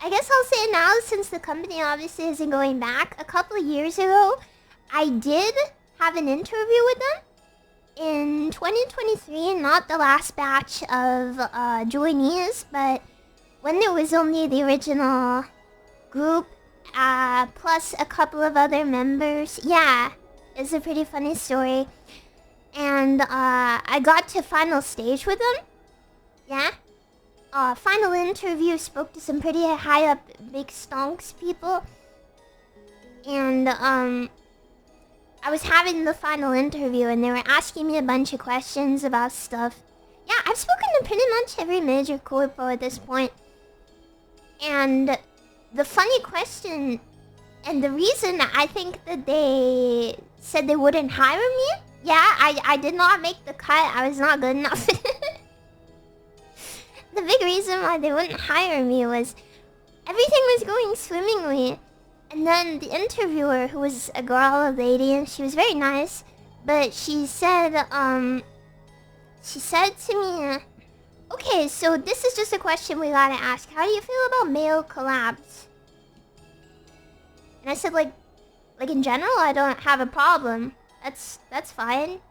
I guess I'll say it now since the company obviously isn't going back. A couple of years ago, I did have an interview with them in 2023, not the last batch of joinees, but when there was only the original group, plus a couple of other members. Yeah, it's a pretty funny story. And I got to final stage with them. Yeah. Final interview, spoke to some pretty high up big stonks people. And I was having the final interview and they were asking me a bunch of questions about stuff. Yeah, I've spoken to pretty much every major corpo at this point. And the funny question, and the reason I think that they said they wouldn't hire me, yeah, I did not make the cut. I was not good enough. The big reason why they wouldn't hire me was everything was going swimmingly. And then the interviewer, who was a girl, a lady, and she was very nice, but she said to me, okay, so this is just a question we gotta ask. How do you feel about male collabs? And I said, like in general, I don't have a problem. That's fine.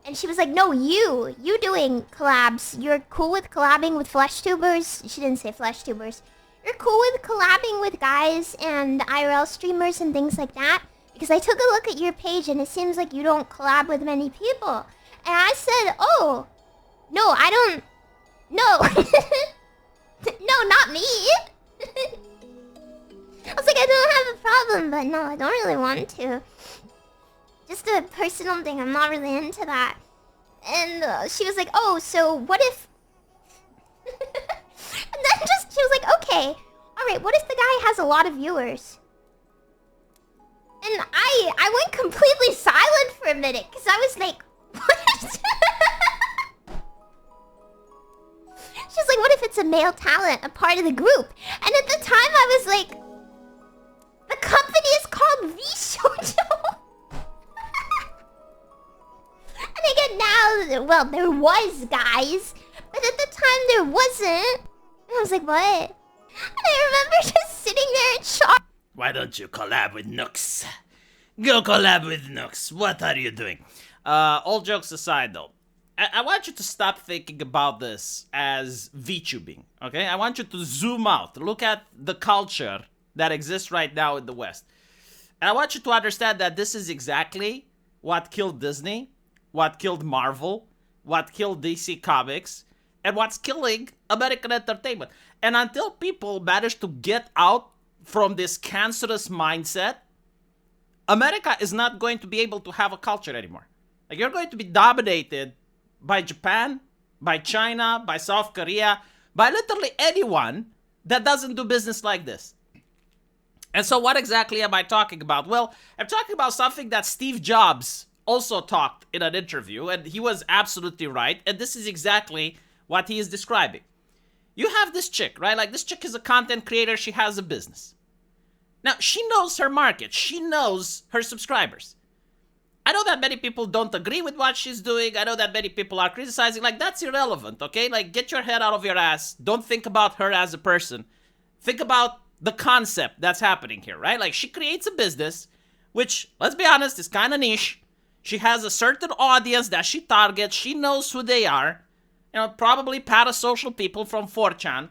And she was like, no, you doing collabs. You're cool with collabing with flesh tubers? She didn't say flesh tubers. You're cool with collabing with guys and IRL streamers and things like that? Because I took a look at your page and it seems like you don't collab with many people. And I said, oh, no, I don't... No. No, not me. I was like, I don't have a problem, but no, I don't really want to. Just a personal thing, I'm not really into that. And she was like, oh, so what if... And then she was like, okay, alright, what if the guy has a lot of viewers? And I went completely silent for a minute, because I was like, what? She's like, what if it's a male talent, a part of the group? And at the time I was like, the company is called V-Shoujo. And again now, well, there was guys, but at the time there wasn't. And I was like, what? And I remember just sitting there in shock. Why don't you collab with Nooks? Go collab with Nooks. What are you doing? All jokes aside though, I want you to stop thinking about this as VTubing, okay? I want you to zoom out. Look at the culture that exists right now in the West. And I want you to understand that this is exactly what killed Disney, what killed Marvel, what killed DC Comics, and what's killing American entertainment. And until people manage to get out from this cancerous mindset, America is not going to be able to have a culture anymore. Like, you're going to be dominated by Japan, by China, by South Korea, by literally anyone that doesn't do business like this. And so what exactly am I talking about? Well, I'm talking about something that Steve Jobs also talked in an interview, and he was absolutely right, and this is exactly what he is describing. You have this chick, right? Like, this chick is a content creator, she has a business. Now, she knows her market, she knows her subscribers. I know that many people don't agree with what she's doing, I know that many people are criticizing, like, that's irrelevant, okay? Like, get your head out of your ass, don't think about her as a person. Think about the concept that's happening here, right? Like, she creates a business, which, let's be honest, is kind of niche. She has a certain audience that she targets, she knows who they are. You know, probably parasocial people from 4chan.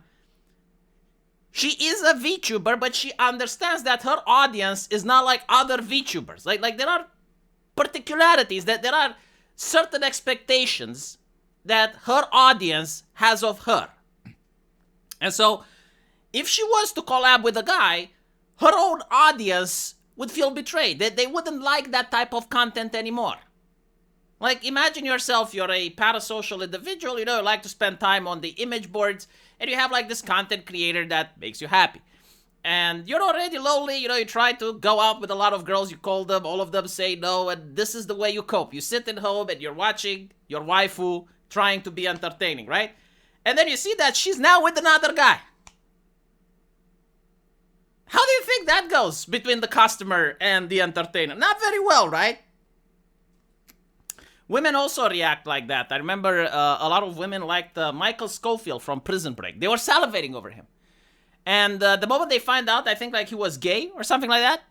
She is a VTuber, but she understands that her audience is not like other VTubers. Like there are particularities, that there are certain expectations that her audience has of her. And so, if she was to collab with a guy, her own audience would feel betrayed. They wouldn't like that type of content anymore. Like, imagine yourself, you're a parasocial individual, you know, you like to spend time on the image boards, and you have like this content creator that makes you happy. And you're already lonely, you know, you try to go out with a lot of girls, you call them, all of them say no, and this is the way you cope. You sit at home and you're watching your waifu trying to be entertaining, right? And then you see that she's now with another guy. How do you think that goes between the customer and the entertainer? Not very well, right? Women also react like that. I remember a lot of women liked Michael Scofield from Prison Break. They were salivating over him. And the moment they find out, I think like he was gay or something like that,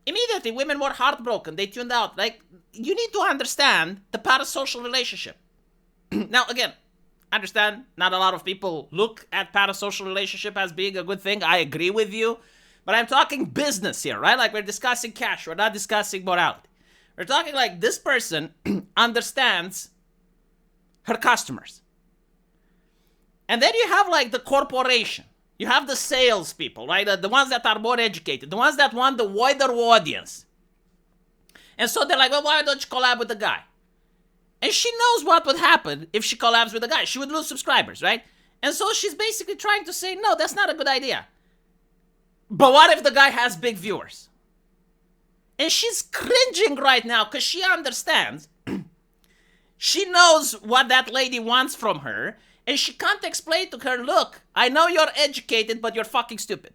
immediately women were heartbroken. They tuned out. Like, you need to understand the parasocial relationship. Now, again, understand not a lot of people look at parasocial relationship as being a good thing. I agree with you. But I'm talking business here, right? Like, we're discussing cash. We're not discussing morality. We're talking like this person understands her customers. And then you have like the corporation. You have the salespeople, right? The ones that are more educated. The ones that want the wider audience. And so they're like, well, why don't you collab with the guy? And she knows what would happen if she collabs with the guy. She would lose subscribers, right? And so she's basically trying to say, no, that's not a good idea. But what if the guy has big viewers? And she's cringing right now because she understands. She knows what that lady wants from her. And she can't explain to her, look, I know you're educated, but you're fucking stupid.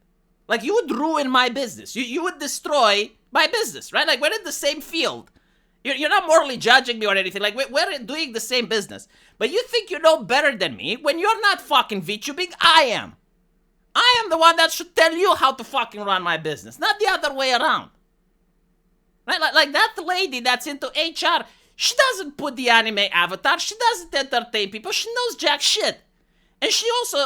Like, you would ruin my business. You would destroy my business, right? Like, we're in the same field. You're not morally judging me or anything. Like, we're doing the same business. But you think you know better than me when you're not fucking VTubing. I am. I am the one that should tell you how to fucking run my business, not the other way around. Right? Like that lady that's into HR, she doesn't put the anime avatar. She doesn't entertain people. She knows jack shit. And she also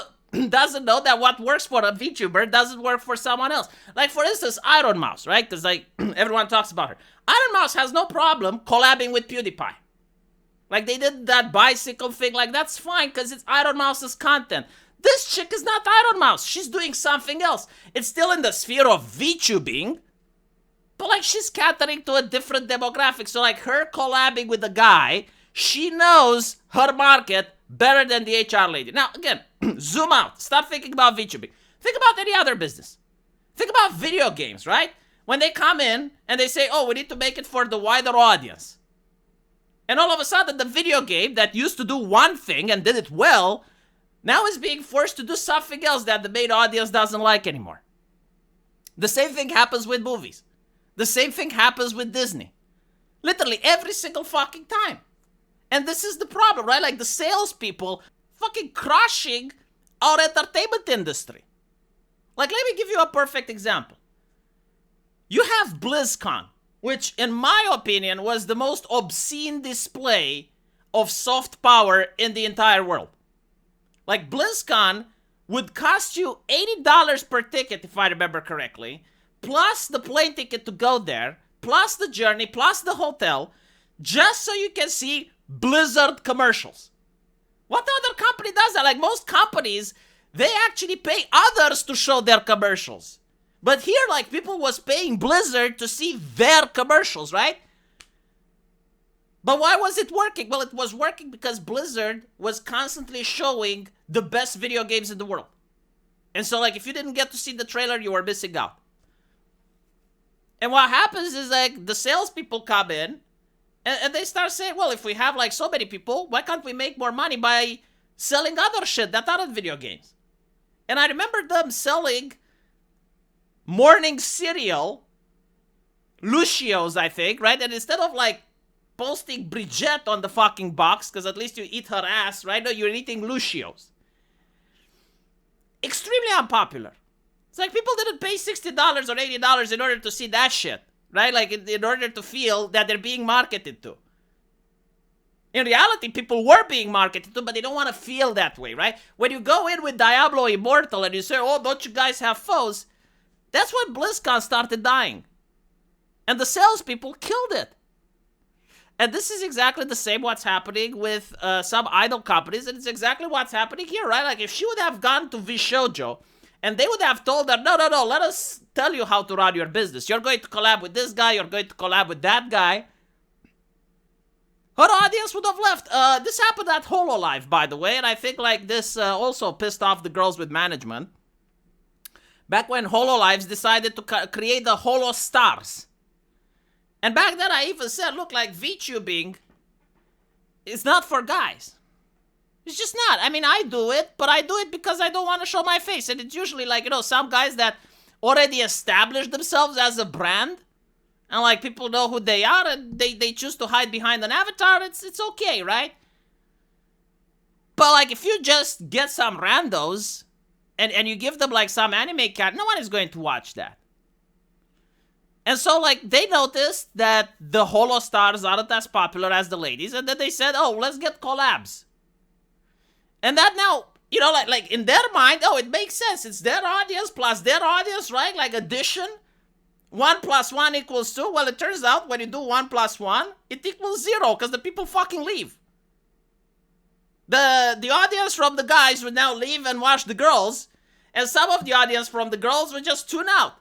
doesn't know that what works for a VTuber doesn't work for someone else. Like, for instance, Iron Mouse, right? Because, like, everyone talks about her. Iron Mouse has no problem collabing with PewDiePie. Like, they did that bicycle thing. Like, that's fine because it's Iron Mouse's content. This chick is not Iron Mouse. She's doing something else. It's still in the sphere of VTubing. But, like, she's catering to a different demographic. So, like, her collabing with a guy, she knows her market better than the HR lady. Now, again, zoom out. Stop thinking about VTubing. Think about any other business. Think about video games, right? When they come in and they say, oh, we need to make it for the wider audience. And all of a sudden, the video game that used to do one thing and did it well, now is being forced to do something else that the main audience doesn't like anymore. The same thing happens with movies. The same thing happens with Disney. Literally every single fucking time. And this is the problem, right? Like, the salespeople fucking crushing our entertainment industry. Like, let me give you a perfect example. You have BlizzCon, which, in my opinion, was the most obscene display of soft power in the entire world. Like, BlizzCon would cost you $80 per ticket, if I remember correctly, plus the plane ticket to go there, plus the journey, plus the hotel, just so you can see Blizzard commercials. What other company does that? Like, most companies, they actually pay others to show their commercials. But here, like, people was paying Blizzard to see their commercials, right? But why was it working? Well, it was working because Blizzard was constantly showing the best video games in the world. And so, like, if you didn't get to see the trailer, you were missing out. And what happens is, like, the salespeople come in and they start saying, well, if we have, like, so many people, why can't we make more money by selling other shit that aren't video games? And I remember them selling morning cereal, Lucio's, I think, right? And instead of, like, posting Bridget on the fucking box, because at least you eat her ass, right? No, you're eating Lucio's. Extremely unpopular. It's like people didn't pay $60 or $80 in order to see that shit, right? Like, in order to feel that they're being marketed to. In reality, people were being marketed to, but they don't want to feel that way, right? When you go in with Diablo Immortal and you say, oh, don't you guys have foes? That's when BlizzCon started dying. And the salespeople killed it. And this is exactly the same what's happening with some idol companies, and it's exactly what's happening here, right? Like, if she would have gone to Vishojo, and they would have told her, no, let us tell you how to run your business. You're going to collab with this guy, you're going to collab with that guy. Her audience would have left. This happened at HoloLive, by the way, and I think, like, this also pissed off the girls with management. Back when HoloLives decided to create the Holo Stars. And back then I even said, look, like, VTubing is not for guys. It's just not. I mean, I do it, but I do it because I don't want to show my face. And it's usually, like, you know, some guys that already established themselves as a brand. And, like, people know who they are and they choose to hide behind an avatar. It's okay, right? But, like, if you just get some randos and you give them like some anime cat, no one is going to watch that. And so like they noticed that the holo stars aren't as popular as the ladies, and then they said, oh, let's get collabs. And that now, you know, like in their mind, oh, it makes sense. It's their audience plus their audience, right? Like addition. 1 + 1 = 2. Well, it turns out when you do 1 + 1, it equals 0 because the people fucking leave. The audience from the guys would now leave and watch the girls, and some of the audience from the girls would just tune out.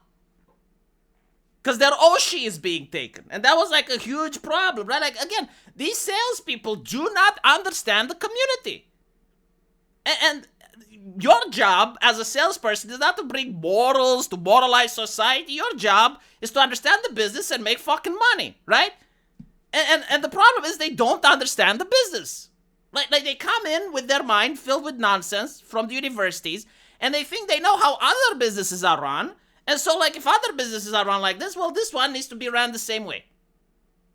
Because their Oshi is being taken. And that was like a huge problem, right? Like, again, these salespeople do not understand the community. And your job as a salesperson is not to bring morals, to moralize society. Your job is to understand the business and make fucking money, right? And the problem is they don't understand the business. Like they come in with their mind filled with nonsense from the universities, and they think they know how other businesses are run. And so, like, if other businesses are run like this, well, this one needs to be run the same way.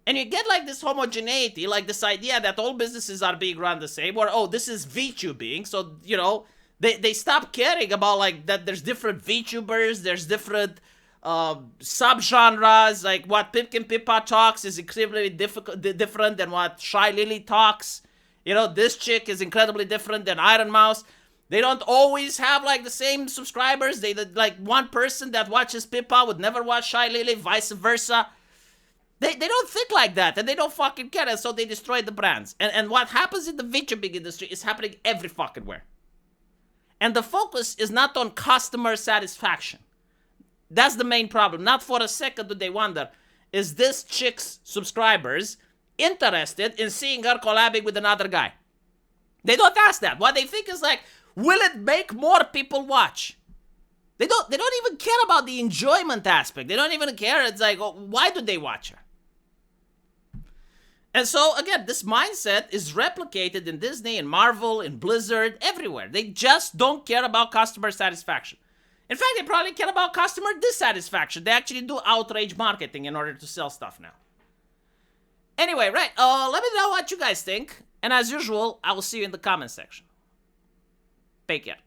And you get, like, this homogeneity, like this idea that all businesses are being run the same, or, oh, this is VTubing, so, you know, they stop caring about, like, that there's different VTubers, there's different subgenres, like, what Pipkin Pippa talks is incredibly different than what Shy Lily talks. You know, this chick is incredibly different than Iron Mouse. They don't always have, like, the same subscribers. They, like, one person that watches Pippa would never watch Shy Lily, vice versa. They don't think like that, and they don't fucking care, and so they destroy the brands. And what happens in the VTubing industry is happening every fucking where. And the focus is not on customer satisfaction. That's the main problem. Not for a second do they wonder, is this chick's subscribers interested in seeing her collabing with another guy? They don't ask that. What they think is like, will it make more people watch? They don't even care about the enjoyment aspect. They don't even care. It's like, oh, why do they watch her? And so, again, this mindset is replicated in Disney, in Marvel, in Blizzard, everywhere. They just don't care about customer satisfaction. In fact, they probably care about customer dissatisfaction. They actually do outrage marketing in order to sell stuff now. Anyway, right, let me know what you guys think. And as usual, I will see you in the comment section. Take care.